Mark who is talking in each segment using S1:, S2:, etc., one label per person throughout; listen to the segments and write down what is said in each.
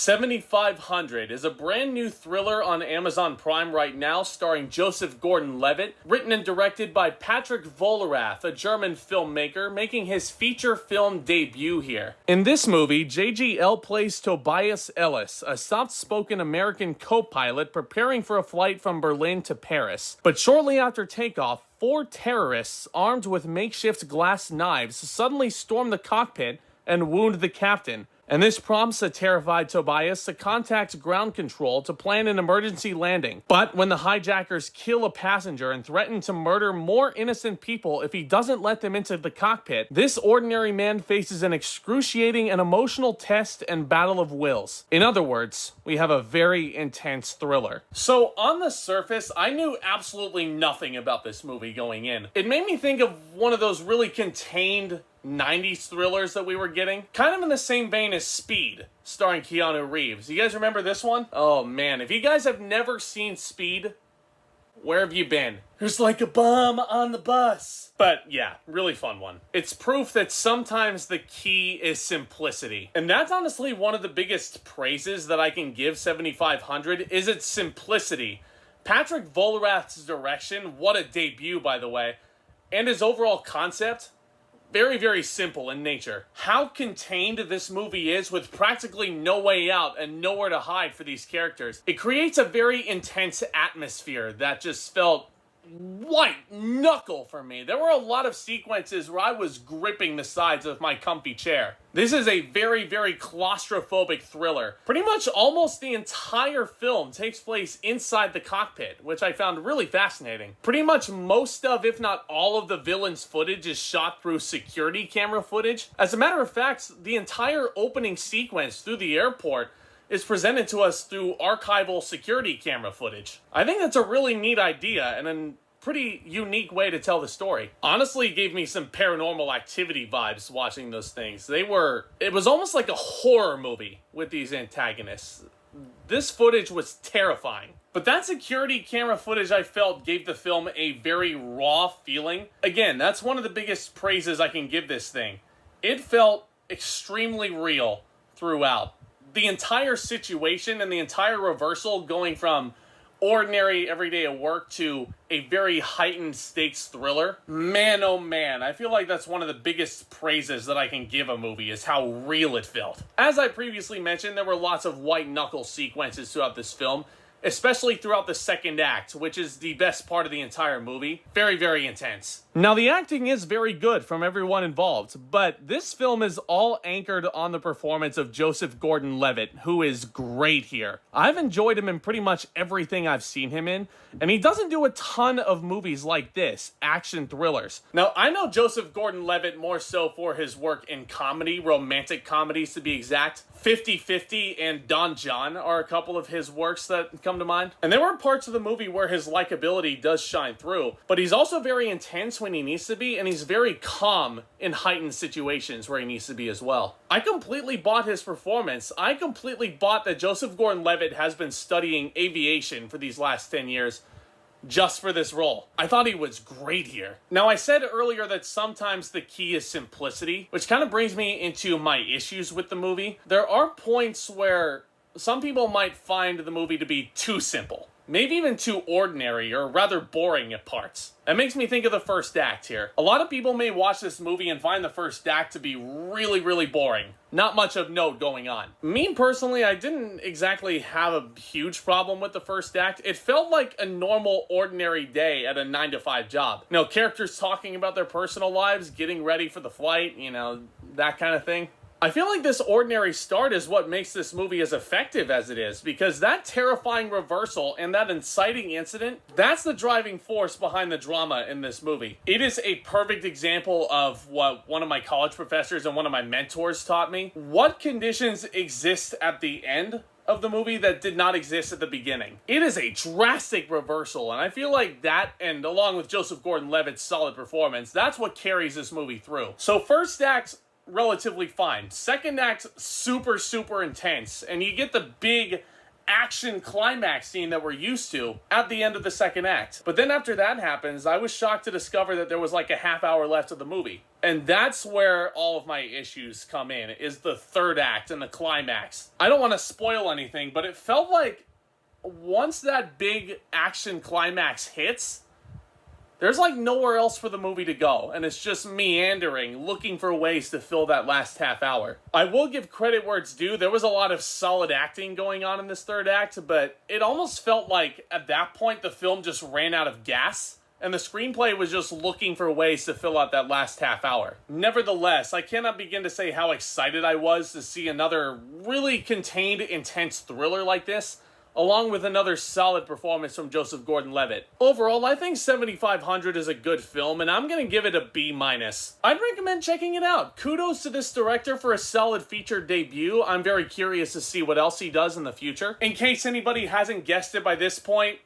S1: 7500 is a brand new thriller on Amazon Prime right now starring Joseph Gordon-Levitt, written and directed by Patrick Vollrath, a German filmmaker, making his feature film debut here. In this movie, JGL plays Tobias Ellis, a soft-spoken American co-pilot preparing for a flight from Berlin to Paris. But shortly after takeoff, 4 terrorists armed with makeshift glass knives suddenly storm the cockpit and wound the captain. And this prompts a terrified Tobias to contact ground control to plan an emergency landing. But when the hijackers kill a passenger and threaten to murder more innocent people if he doesn't let them into the cockpit, this ordinary man faces an excruciating and emotional test and battle of wills. In other words, we have a very intense thriller. So on the surface, I knew absolutely nothing about this movie going in. It made me think of one of those really contained 90s thrillers that we were getting. Kind of in the same vein as Speed, starring Keanu Reeves. You guys remember this one? Oh man, if you guys have never seen Speed, where have you been? There's like a bomb on the bus. But yeah, really fun one. It's proof that sometimes the key is simplicity. And that's honestly one of the biggest praises that I can give 7500 is its simplicity. Patrick Vollrath's direction, what a debut by the way, and his overall concept, very, very simple in nature. How contained this movie is with practically no way out and nowhere to hide for these characters. It creates a very intense atmosphere that just felt white knuckle for me. There were a lot of sequences where I was gripping the sides of my comfy chair. This is a very, very claustrophobic thriller. Pretty much almost the entire film takes place inside the cockpit, which I found really fascinating. Pretty much most of, if not all of the villain's footage is shot through security camera footage. As a matter of fact, the entire opening sequence through the airport is presented to us through archival security camera footage. I think that's a really neat idea and a pretty unique way to tell the story. Honestly, it gave me some Paranormal Activity vibes watching those things. It was almost like a horror movie with these antagonists. This footage was terrifying. But that security camera footage I felt gave the film a very raw feeling. Again, that's one of the biggest praises I can give this thing. It felt extremely real throughout. The entire situation and the entire reversal going from ordinary everyday at work to a very heightened stakes thriller. Man, oh man, I feel like that's one of the biggest praises that I can give a movie is how real it felt. As I previously mentioned, there were lots of white knuckle sequences throughout this film, especially throughout the second act, which is the best part of the entire movie. Very, very intense. Now, the acting is very good from everyone involved, but this film is all anchored on the performance of Joseph Gordon-Levitt, who is great here. I've enjoyed him in pretty much everything I've seen him in, and he doesn't do a ton of movies like this, action thrillers. Now, I know Joseph Gordon-Levitt more so for his work in comedy, romantic comedies to be exact. 50-50 and Don John are a couple of his works that come to mind. And there were parts of the movie where his likability does shine through, but he's also very intense when he needs to be, and he's very calm in heightened situations where he needs to be as well. I completely bought his performance. I completely bought that Joseph Gordon-Levitt has been studying aviation for these last 10 years just for this role. I thought he was great here. Now, I said earlier that sometimes the key is simplicity, which kind of brings me into my issues with the movie. There are points where some people might find the movie to be too simple. Maybe even too ordinary or rather boring at parts. That makes me think of the first act here. A lot of people may watch this movie and find the first act to be really, really boring. Not much of note going on. Me personally, I didn't exactly have a huge problem with the first act. It felt like a normal, ordinary day at a 9-to-5 job. You know, characters talking about their personal lives, getting ready for the flight, you know, that kind of thing. I feel like this ordinary start is what makes this movie as effective as it is, because that terrifying reversal and that inciting incident, that's the driving force behind the drama in this movie. It is a perfect example of what one of my college professors and one of my mentors taught me. What conditions exist at the end of the movie that did not exist at the beginning. It is a drastic reversal, and I feel like that, and along with Joseph Gordon-Levitt's solid performance, that's what carries this movie through. So first act, relatively fine. Second act, super, super intense. And you get the big action climax scene that we're used to at the end of the second act. But then after that happens, I was shocked to discover that there was like a half hour left of the movie. And that's where all of my issues come in, is the third act and the climax. I don't want to spoil anything, but it felt like once that big action climax hits, there's like nowhere else for the movie to go, and it's just meandering, looking for ways to fill that last half hour. I will give credit where it's due. There was a lot of solid acting going on in this third act, but it almost felt like at that point the film just ran out of gas, and the screenplay was just looking for ways to fill out that last half hour. Nevertheless, I cannot begin to say how excited I was to see another really contained, intense thriller like this, along with another solid performance from Joseph Gordon-Levitt. Overall, I think 7500 is a good film, and I'm going to give it a B-. I'd recommend checking it out. Kudos to this director for a solid feature debut. I'm very curious to see what else he does in the future. In case anybody hasn't guessed it by this point,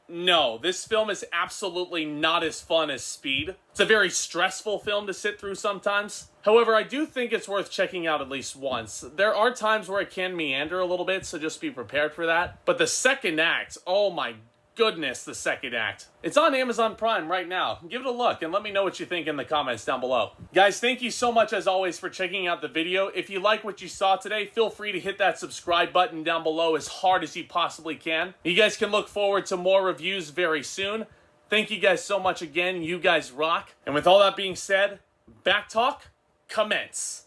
S1: no, this film is absolutely not as fun as Speed. It's a very stressful film to sit through sometimes. However, I do think it's worth checking out at least once. There are times where it can meander a little bit, so just be prepared for that. But the second act, oh my goodness, the second act. It's on Amazon Prime right now. Give it a look and let me know what you think in the comments down below. Guys, thank you so much as always for checking out the video. If you like what you saw today, feel free to hit that subscribe button down below as hard as you possibly can. You guys can look forward to more reviews very soon. Thank you guys so much again. You guys rock. And with all that being said, back talk, commence.